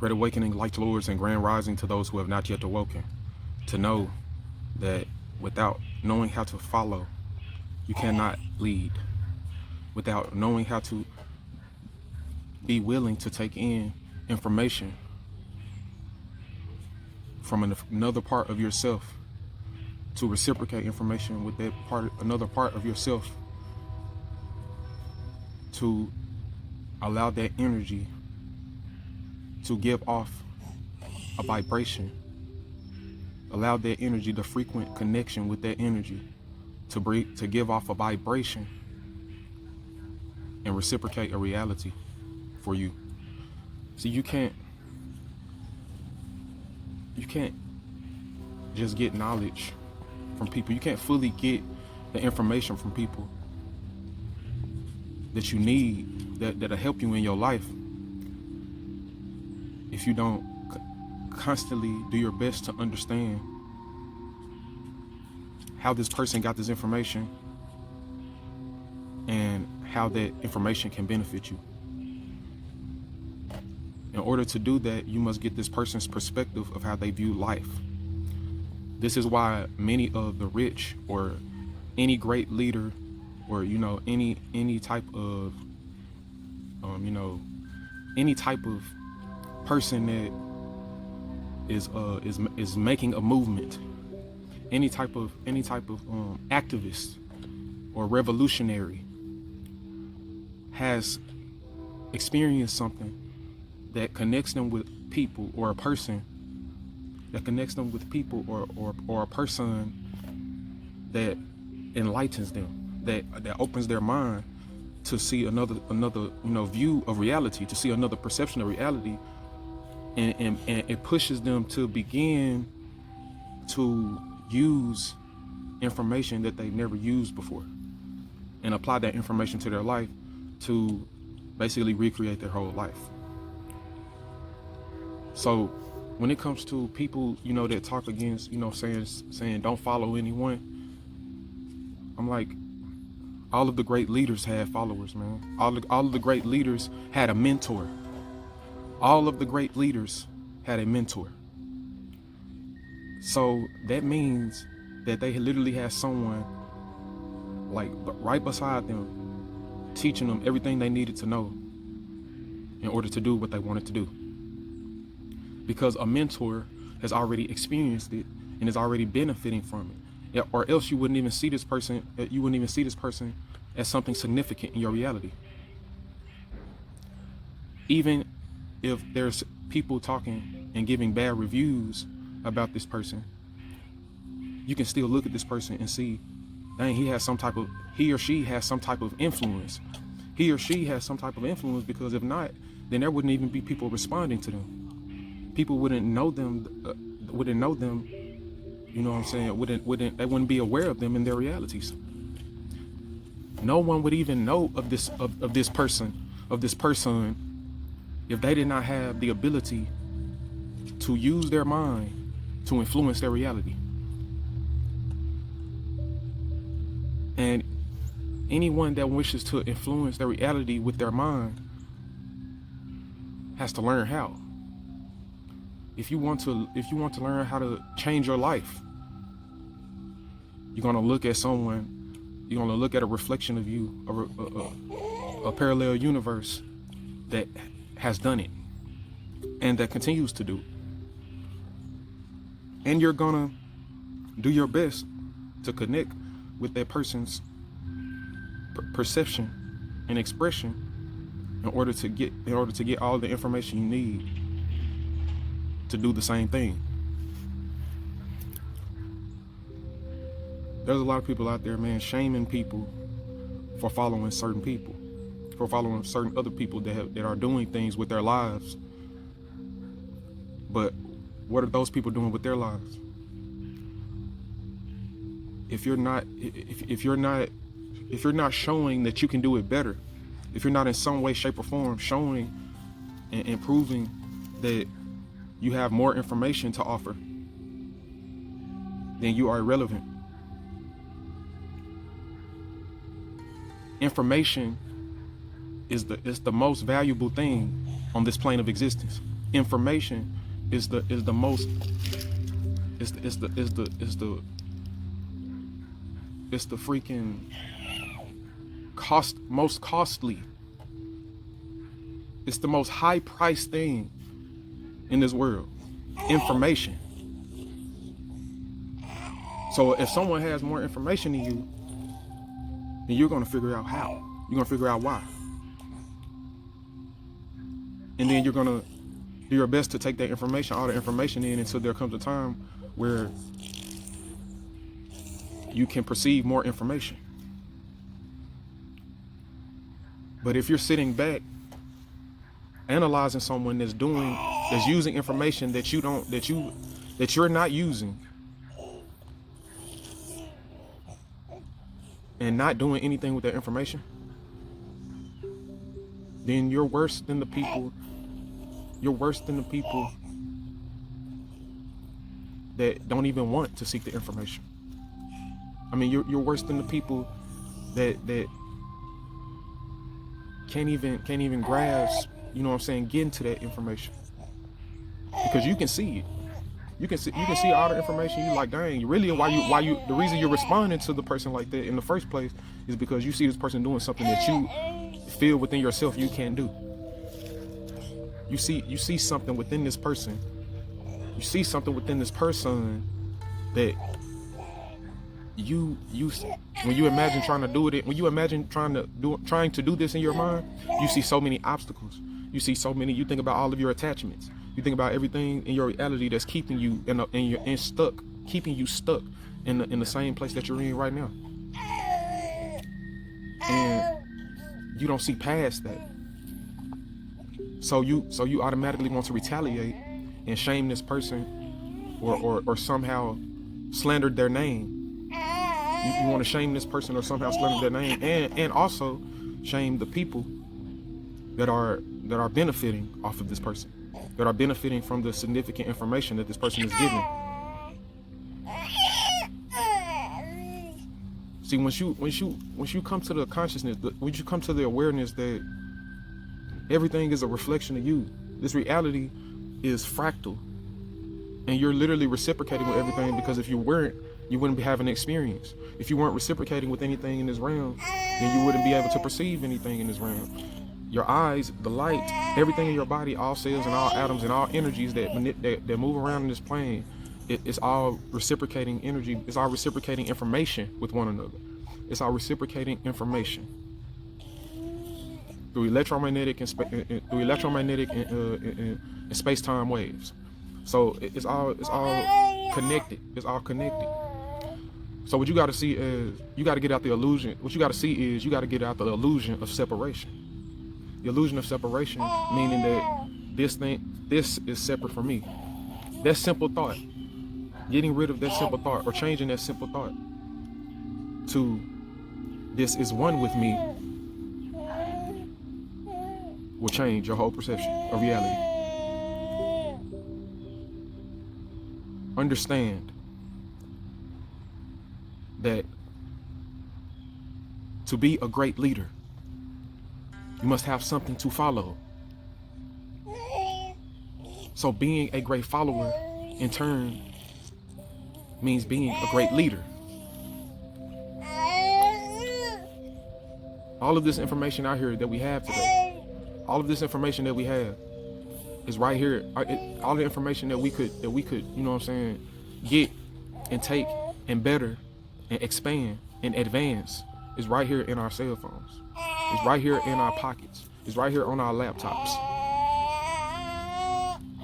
Great awakening, light lords, and grand rising to those who have not yet awoken. To know that without knowing how to follow, you cannot lead. Without knowing how to be willing to take in information from another part of yourself, to reciprocate information with that part, another part of yourself, to allow that energy to give off a vibration, allow that energy, the frequent connection with that energy, to give off a vibration and reciprocate a reality for you. See, you can't just get knowledge from people. You can't fully get the information from people that you need, that'll help you in your life, if you don't constantly do your best to understand how this person got this information and how that information can benefit you. In order to do that, you must get this person's perspective of how they view life. This is why many of the rich, or any great leader, or any type of any type of person that is making a movement, any type of activist or revolutionary, has experienced something that connects them with people, or a person that connects them with people, or a person that enlightens them, that opens their mind to see another view of reality, to see another perception of reality, and it pushes them to begin to use information that they never used before, and apply that information to their life to basically recreate their whole life. So when it comes to people, that talk against, saying don't follow anyone, I'm like, all of the great leaders had followers, man. All of the great leaders had a mentor. All of the great leaders had a mentor. So that means that they literally had someone like right beside them, teaching them everything they needed to know in order to do what they wanted to do. Because a mentor has already experienced it and is already benefiting from it. Or else you wouldn't even see this person. You wouldn't even see this person as something significant in your reality. Even if there's people talking and giving bad reviews about this person, you can still look at this person and see, dang, he or she has some type of influence. He or she has some type of influence, because if not, then there wouldn't even be people responding to them. People wouldn't know them. You know what I'm saying? They wouldn't be aware of them in their realities. No one would even know of this person if they did not have the ability to use their mind to influence their reality. And anyone that wishes to influence their reality with their mind has to learn how. If you want to learn how to change your life, you're gonna look at someone. You're gonna look at a reflection of you, a parallel universe that has done it and that continues to do. And you're gonna do your best to connect with that person's perception and expression in order to get all the information you need to do the same thing. There's a lot of people out there, man, shaming people for following certain people, for following certain other people that are doing things with their lives. But what are those people doing with their lives? If you're not showing that you can do it better, if you're not in some way, shape, or form showing and proving that you have more information to offer, then you are irrelevant. Information is the most valuable thing on this plane of existence. information is the most is the freaking most costly. It's the most high priced thing in this world. Information. So if someone has more information than you, then you're gonna figure out how. You're gonna figure out why. And then you're gonna do your best to take that information, all the information in, until there comes a time where you can perceive more information. But if you're sitting back analyzing someone that's using information that you're not using, and not doing anything with that information, then you're worse than the people. You're worse than the people that don't even want to seek the information. I mean, you're worse than the people that can't even grasp, you know what I'm saying, get into that information. Because you can see it. You can see all the information. You like, dang, really the reason you're responding to the person like that in the first place is because you see this person doing something that you feel within yourself you can't do. You see something within this person. You see something within this person that you when you imagine trying to do it, when you imagine trying to do this in your mind, you see so many obstacles. You see so many. You think about all of your attachments. You think about everything in your reality that's keeping you keeping you stuck in the same place that you're in right now, and you don't see past that. So you automatically want to retaliate and shame this person, or somehow slander their name. You want to shame this person or somehow slander their name, and also shame the people that are benefiting off of this person, that are benefiting from the significant information that this person is giving. See, once you come to the consciousness, when you come to the awareness that everything is a reflection of you, this reality is fractal, and you're literally reciprocating with everything, because if you weren't, you wouldn't be having an experience. If you weren't reciprocating with anything in this realm, then you wouldn't be able to perceive anything in this realm. Your eyes, the light, everything in your body, all cells and all atoms and all energies that move around in this plane, it's all reciprocating energy. It's all reciprocating information with one another. It's all reciprocating information through electromagnetic and space-time waves. So it's all connected. It's all connected. So what you got to see is, you got to get out the illusion. What you got to see is, you got to get out the illusion of separation. The illusion of separation, meaning that this is separate from me. That simple thought, getting rid of that simple thought, or changing that simple thought to this is one with me, will change your whole perception of reality. Understand that to be a great leader, you must have something to follow. So being a great follower, in turn, means being a great leader. All of this information out here that we have today, all of this information that we have is right here. All the information that we could, you know what I'm saying, get and take and better and expand and advance is right here in our cell phones. It's right here in our pockets. It's right here on our laptops.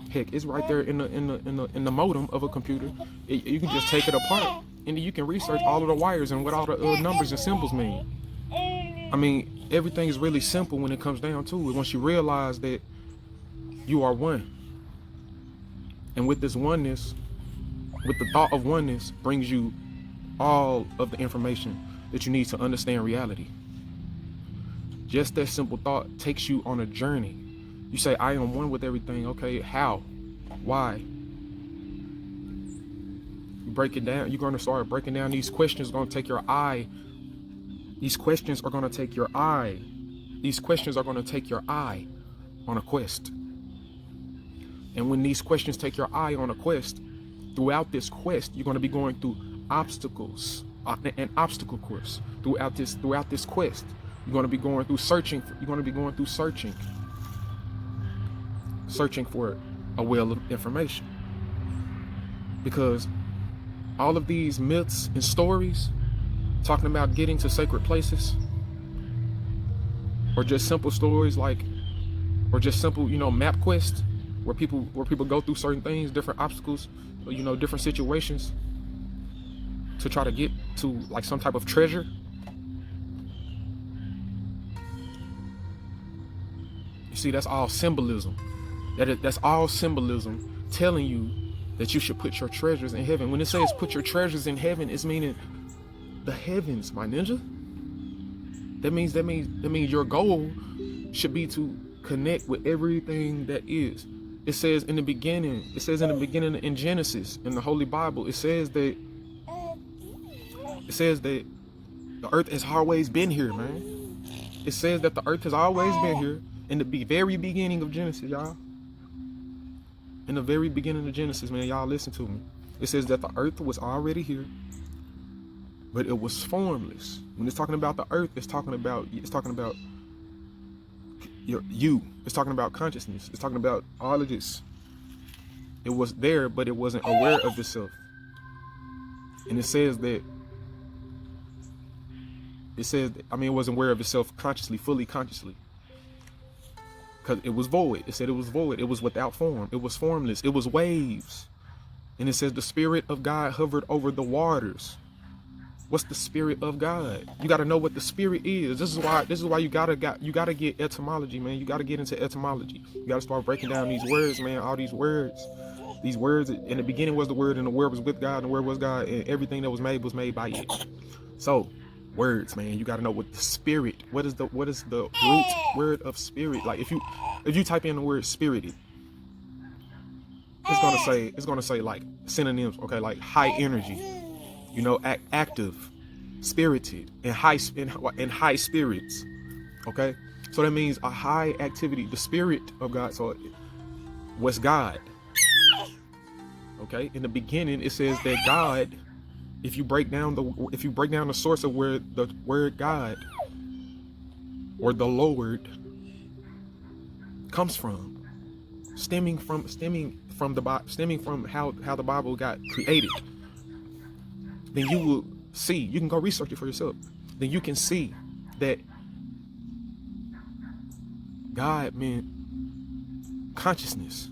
Heck, it's right there in the modem of a computer. You can just take it apart, and you can research all of the wires and what all the numbers and symbols mean. I mean, everything is really simple when it comes down to it. Once you realize that you are one, and with this oneness, with the thought of oneness, brings you all of the information that you need to understand reality. Just that simple thought takes you on a journey. You say, I am one with everything. Okay, how? Why? You break it down. You're going to start breaking down these questions. Are going to take your eye. These questions are going to take your eye. These questions are going to take your eye on a quest. And when these questions take your eye on a quest, throughout this quest, you're going to be going through obstacles, an obstacle course throughout this quest. You're going to be going through searching. You're going to be going through searching for a well of information. Because all of these myths and stories talking about getting to sacred places, or just simple stories or just simple, map quests where people go through certain things, different obstacles, different situations to try to get to like some type of treasure. You see, that's all symbolism. That's all symbolism telling you that you should put your treasures in heaven. When it says put your treasures in heaven, it's meaning the heavens, my ninja. That means your goal should be to connect with everything that is. It says in the beginning in Genesis, in the Holy Bible, it says that the earth has always been here, man. It says that the earth has always been here in the very beginning of Genesis, y'all. In the very beginning of Genesis, man, y'all listen to me. It says that the earth was already here, but it was formless. When it's talking about the earth, it's talking about you. It's talking about consciousness. It's talking about all of this. It was there, but it wasn't aware of itself. And it says that it wasn't aware of itself consciously, fully consciously. Because it was void. It said it was void. It was without form. It was formless. It was waves. And it says the Spirit of God hovered over the waters. What's the Spirit of God? You got to know what the Spirit is. This is why you gotta get etymology, man. You got to get into etymology. You got to start breaking down these words, man. All these words. These words. In the beginning was the Word, and the Word was with God, and the Word was God, and everything that was made by it. So, words, man. You got to know what the Spirit. What is the root word of spirit? Like if you type in the word spirited, it's gonna say like synonyms. Okay, like high energy. Active, spirited, and high spirits. Okay, so that means a high activity, the Spirit of God. So what's God? Okay, in the beginning it says that God, if you break down the source of where the word God or the Lord comes from, stemming from how the Bible got created, then you will see, you can go research it for yourself. Then you can see that God meant consciousness,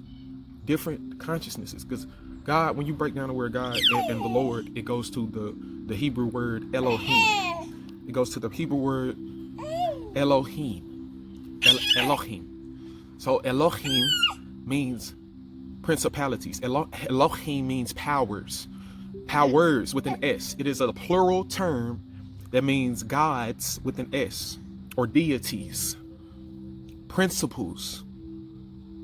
different consciousnesses. Because God, when you break down the word God and the Lord, it goes to the Hebrew word Elohim. It goes to the Hebrew word Elohim. Elohim. So Elohim means principalities. Elohim means powers. Powers with an S. It is a plural term that means gods with an S, or deities. Principles.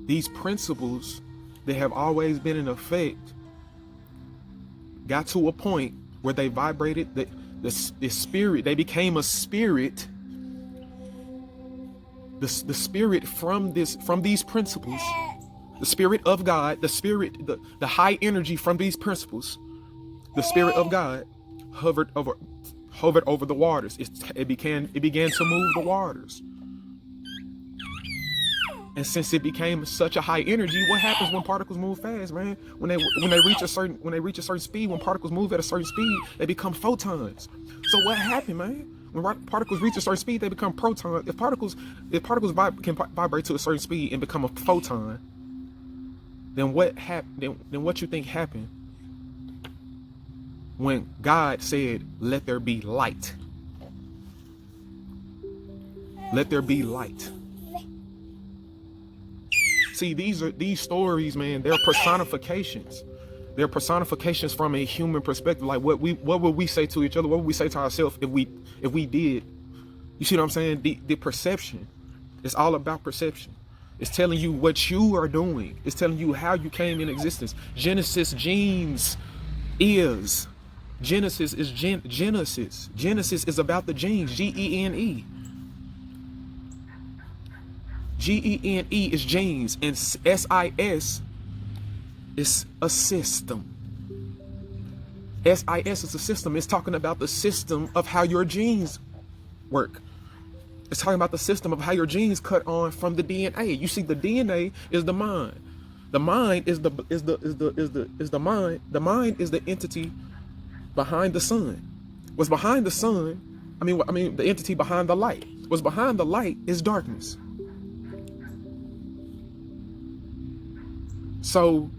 These principles that have always been in effect got to a point where they vibrated, the spirit, they became a spirit. The spirit from these principles, the Spirit of God, the high energy from these principles, the Spirit of God hovered over the waters. It began to move the waters. And since it became such a high energy, what happens when particles move fast, man? When they reach a certain speed, when particles move at a certain speed, they become photons. So what happened, man? When particles reach a certain speed, they become protons. If particles can vibrate to a certain speed and become a photon, then what you think happened when God said, "Let there be light"? Let there be light. See, these stories, man, they're personifications. They're personifications from a human perspective. Like what would we say to each other? What would we say to ourselves if we did? You see what I'm saying? The perception. It's all about perception. It's telling you what you are doing. It's telling you how you came in existence. Genesis is Genesis is about the genes. Gene. Gene is genes, and SIS It's a system. SIS is a system. It's talking about the system of how your genes work. It's talking about the system of how your genes cut on from the DNA. You see, the DNA is the mind. The mind is the mind. The mind is the entity behind the sun. What's behind the sun? I mean the entity behind the light. What's behind the light is darkness. So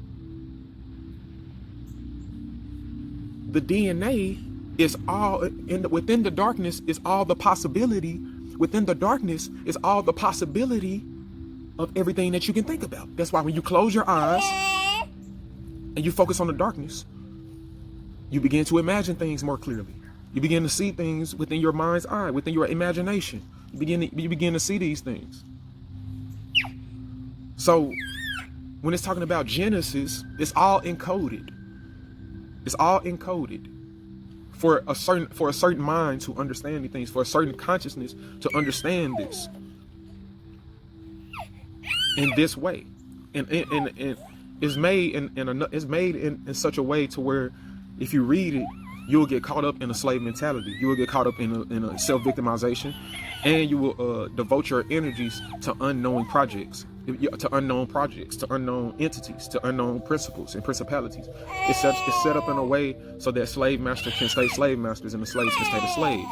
the DNA is all within the darkness is all the possibility. Within the darkness is all the possibility of everything that you can think about. That's why when you close your eyes and you focus on the darkness, you begin to imagine things more clearly. You begin to see things within your mind's eye, within your imagination. You begin to see these things. So when it's talking about Genesis, it's all encoded. It's all encoded for a certain mind to understand these things, for a certain consciousness to understand this in this way, and it's made in such a way to where if you read it, you'll get caught up in a slave mentality. You will get caught up in a self-victimization, and you will devote your energies to unknown projects, to unknown entities, to unknown principles and principalities. It's set up in a way so that slave masters can stay slave masters and the slaves can stay the slaves,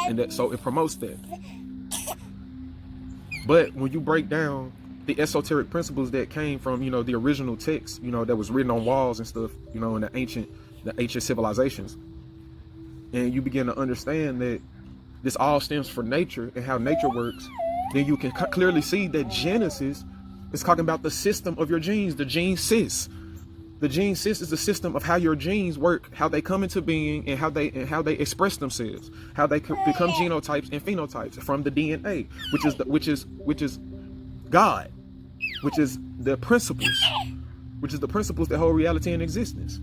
and that so it promotes that. But when you break down the esoteric principles that came from, the original text, that was written on walls and stuff, in the ancient civilizations, and you begin to understand that this all stems from nature and how nature works, then you can clearly see that Genesis is talking about the system of your genes, the gene cis. The gene cis is the system of how your genes work, how they come into being, and how they express themselves, how they become genotypes and phenotypes from the DNA, which is God, which is the principles that hold reality in existence.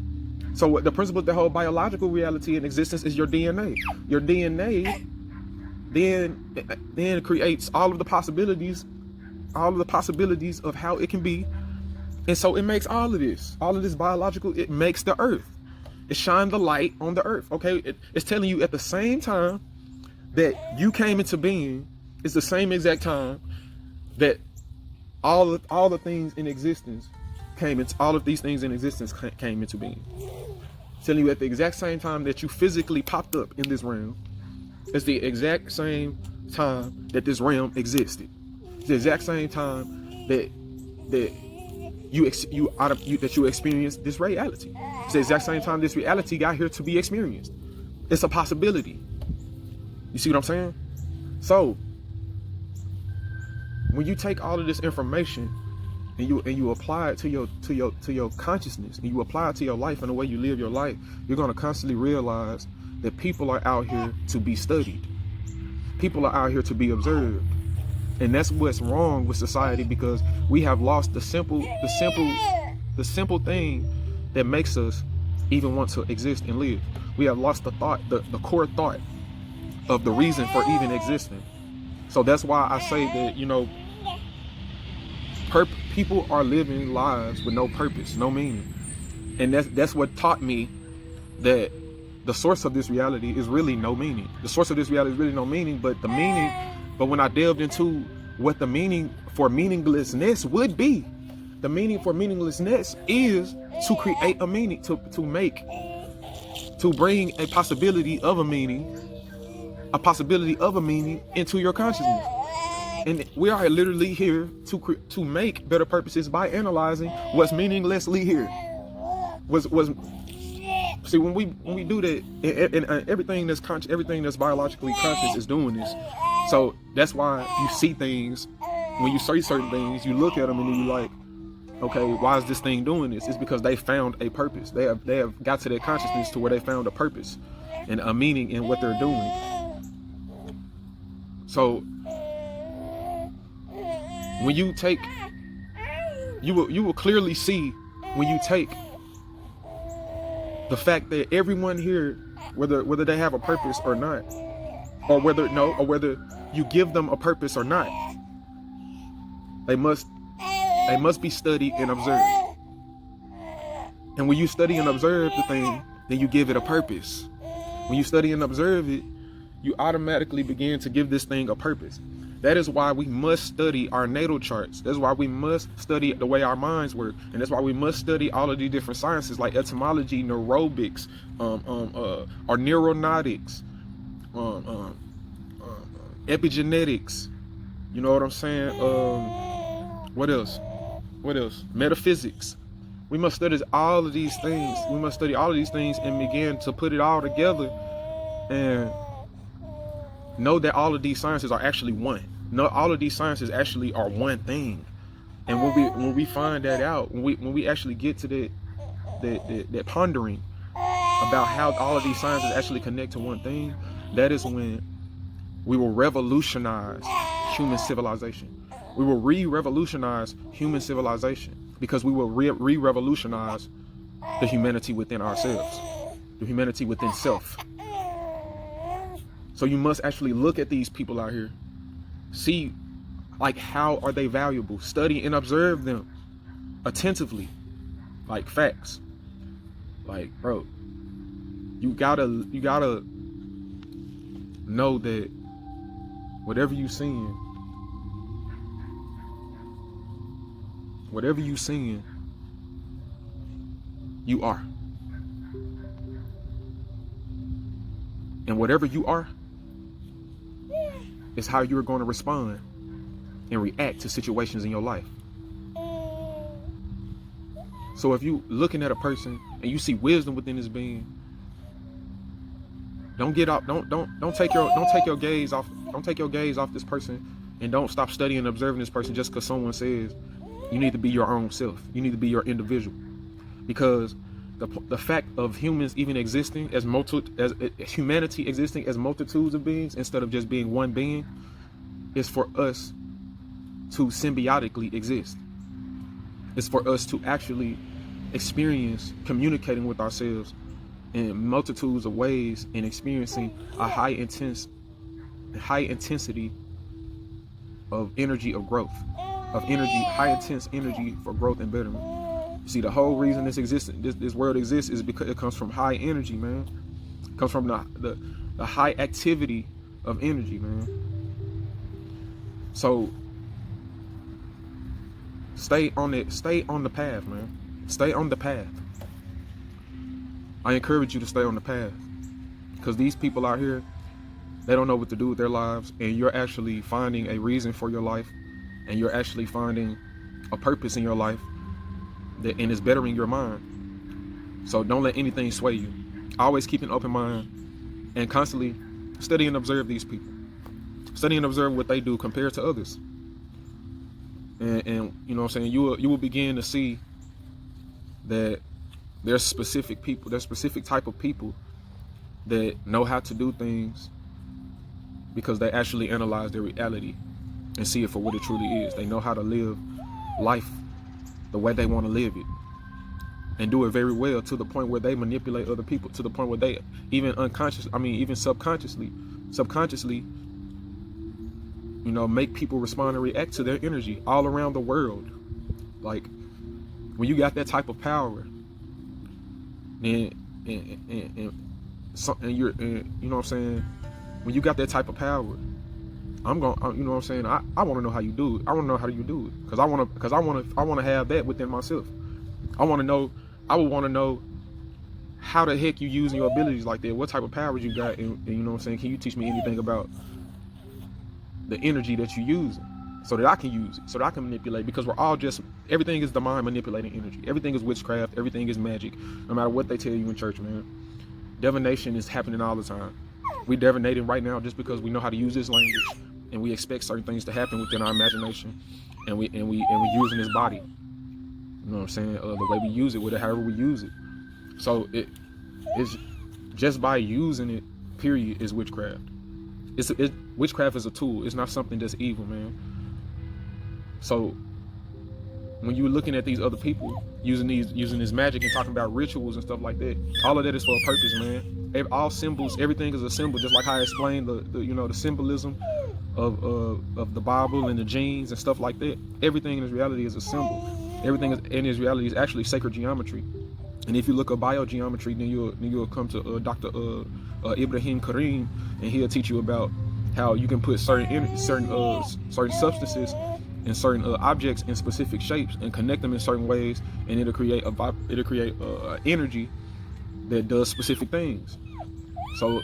So what the principles that hold biological reality in existence is your DNA. Your DNA then creates all of the possibilities of how it can be. And so it makes all of this biological, it makes the earth. It shines the light on the earth. Okay, it's telling you at the same time that you came into being, it's the same exact time that all the things in existence all of these things in existence came into being. It's telling you at the exact same time that you physically popped up in this realm, it's the exact same time that this realm existed. It's the exact same time that you experienced this reality. It's the exact same time this reality got here to be experienced. It's a possibility. You see what I'm saying? So when you take all of this information and you apply it to your consciousness, and you apply it to your life and the way you live your life, you're going to constantly realize that people are out here to be studied. People are out here to be observed. And that's what's wrong with society, because we have lost the simple thing that makes us even want to exist and live. We have lost the core thought of the reason for even existing. So that's why I say that, people are living lives with no purpose, no meaning. And that's what taught me that the source of this reality is really no meaning. The source of this reality is really no meaning, but when I delved into what the meaning for meaninglessness would be, the meaning for meaninglessness is to create a meaning, to bring a possibility of a meaning into your consciousness. And we are literally here to make better purposes by analyzing what's meaninglessly here. See, when we do that, and everything that's biologically conscious is doing this. So that's why you see things, when you see certain things, you look at them and then you're like, okay, why is this thing doing this? It's because they found a purpose. They have got to their consciousness to where they found a purpose and a meaning in what they're doing. So when you take, you will clearly see when you take the fact that everyone here, whether they have a purpose or not, or whether you give them a purpose or not, they must be studied and observed. And when you study and observe the thing, then you give it a purpose. When you study and observe it, you automatically begin to give this thing a purpose. That is why we must study our natal charts. That's why we must study the way our minds work. And that's why we must study all of these different sciences like etymology, neurobics, or neuronautics, epigenetics. You know what I'm saying? What else? What else? Metaphysics. We must study all of these things. We must study all of these things and begin to put it all together and know that all of these sciences are actually one. No, all of these sciences actually are one thing. And when we find that out, when we actually get to that pondering about how all of these sciences actually connect to one thing, that is when we will revolutionize human civilization. We will re-revolutionize human civilization because we will re-revolutionize the humanity within ourselves, the humanity within self. So you must actually look at these people out here, see like how are they valuable, study and observe them attentively, like facts. Like, bro, you gotta know that whatever you seeing, you are. And whatever you are is how you're going to respond and react to situations in your life. So if you looking at a person and you see wisdom within this being, don't get off, don't take your gaze off this person, and don't stop studying and observing this person just because someone says you need to be your own self. You need to be your individual. Because the fact of humans even existing as humanity existing as multitudes of beings instead of just being one being is for us to symbiotically exist. It's for us to actually experience communicating with ourselves in multitudes of ways and experiencing a high intensity of energy of growth, high intense energy for growth and betterment. See, the whole reason this world exists is because it comes from high energy, man. It comes from the high activity of energy, man. So stay on the path, man. Stay on the path. I encourage you to stay on the path, because these people out here, they don't know what to do with their lives, and you're actually finding a reason for your life, and you're actually finding a purpose in your life and it's bettering your mind. So don't let anything sway you. Always keep an open mind and constantly study and observe these people. Study and observe what they do compared to others. And you know what I'm saying, you will begin to see that there's specific people, there's specific type of people that know how to do things because they actually analyze their reality and see it for what it truly is. They know how to live life the way they want to live it, and do it very well, to the point where they manipulate other people, to the point where they even subconsciously, you know, make people respond and react to their energy all around the world. Like, when you got that type of power, then you know what I'm saying, when you got that type of power, you know what I'm saying, I want to know how you do it. I want to know how you do it, because I want to have that within myself. I would want to know how the heck you using your abilities like that, what type of powers you got, and you know what I'm saying, can you teach me anything about the energy that you use, so that I can use it, so that I can manipulate, because everything is the mind manipulating energy. Everything is witchcraft, everything is magic, no matter what they tell you in church, man. Divination is happening all the time. We divinating right now just because we know how to use this language, and we expect certain things to happen within our imagination, and we using this body. You know what I'm saying? The way we use it, however we use it. So it's just by using it, period, is witchcraft. Witchcraft is a tool. It's not something that's evil, man. So when you're looking at these other people using this magic and talking about rituals and stuff like that, all of that is for a purpose, man. All symbols, everything is a symbol, just like how I explained the symbolism of the Bible and the genes and stuff like that. Everything in this reality is a symbol. Everything in this reality is actually sacred geometry. And if you look up biogeometry, then you'll come to Dr. Ibrahim Karim, and he'll teach you about how you can put certain substances and certain objects in specific shapes and connect them in certain ways, and it'll create energy that does specific things. So,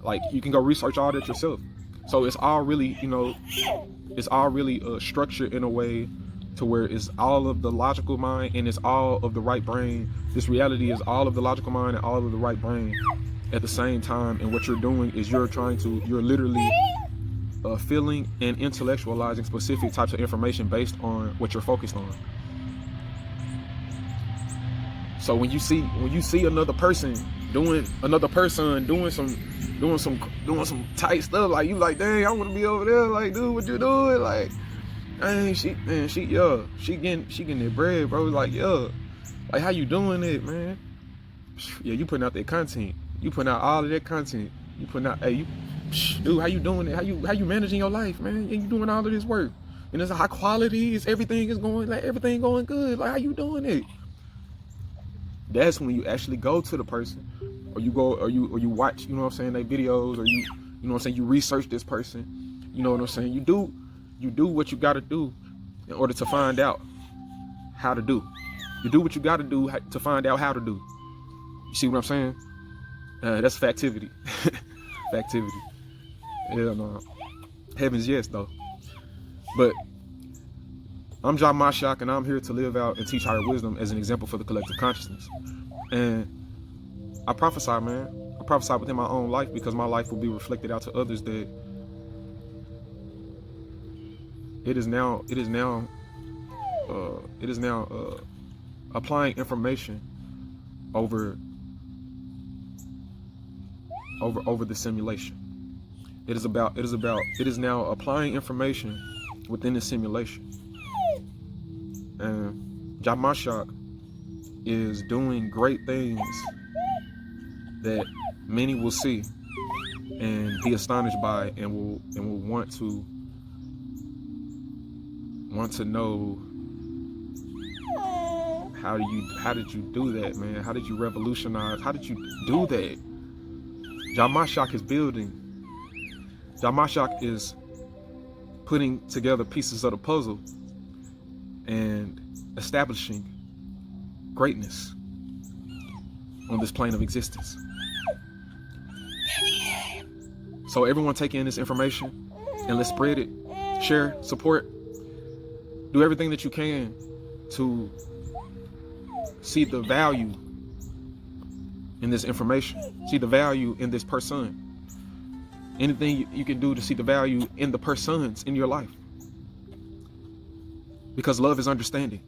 like, you can go research all that yourself. So it's all really, it's all really structured in a way to where it's all of the logical mind and it's all of the right brain. This reality is all of the logical mind and all of the right brain at the same time. And what you're doing is you're literally feeling and intellectualizing specific types of information based on what you're focused on. So when you see another person doing some tight stuff, like, you like, dang, I want to be over there, like, dude, what you doing? Like, dang, she getting that bread, bro. Like, yeah, like, how you doing it, man? Yeah, you putting out that content. You putting out all of that content. You putting out, hey, dude, how you doing it? How you managing your life, man? And you doing all of this work, and it's a high quality. Everything going good. Like, how you doing it? That's when you actually go to the person, or you watch, you know what I'm saying, their videos, or you know what I'm saying, you research this person, you know what I'm saying. You do what you got to do in order to find out how to do. You do what you got to do to find out how to do. You see what I'm saying? That's factivity. Factivity. Hell no. Heavens yes, though. But I'm JAH MASHIAC, and I'm here to live out and teach higher wisdom as an example for the collective consciousness. And I prophesy, man. I prophesy within my own life, because my life will be reflected out to others, that it is now applying information over the simulation. It is now applying information within the simulation. And JAH MASHIAC is doing great things that many will see and be astonished by, and will want to know, how did you do that, man? How did you revolutionize? How did you do that? JAH MASHIAC is building. JAH MASHIAC is putting together pieces of the puzzle and establishing greatness on this plane of existence. So everyone take in this information, and let's spread it, share, support, do everything that you can to see the value in this information, see the value in this person. Anything you can do to see the value in the persons in your life. Because love is understanding.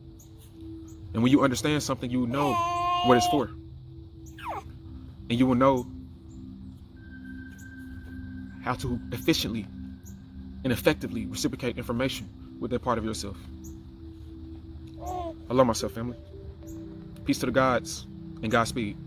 And when you understand something, you will know what it's for. And you will know how to efficiently and effectively reciprocate information with that part of yourself. I love myself, family. Peace to the gods and Godspeed.